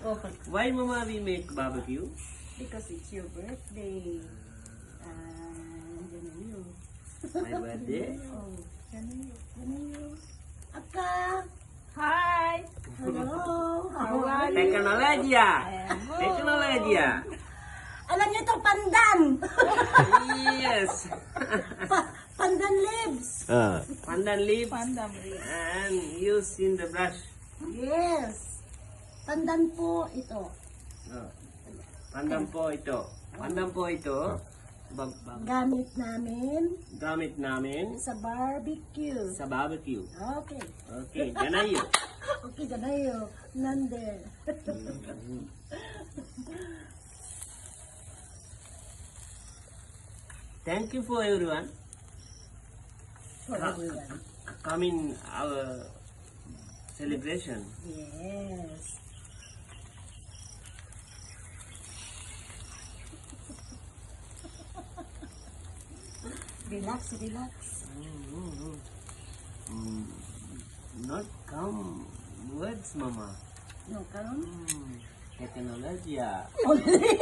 Why, Mama, we make barbecue? Because it's your birthday. Ganayo. My birthday? Oh, ganayo. Aka! Hi! Hello! How are you? Teknologiya! Teknologiya! Alam niyo itong pandan! Yes! Pandan leaves! Pandan leaves Pandam rin. and use in the brush. Yes! Pandan po ito. Oh. Pandan po ito. Pandan po ito. Gamit namin Gamit namin sa barbecue. sa barbecue. Okay. Okay, ganayo. Okay, ganayo. Nande. Thank you for everyone For everyone. come in our celebration. Yes. Relax, relax. Not come words, Mama. No, come. Teknologiya. Only.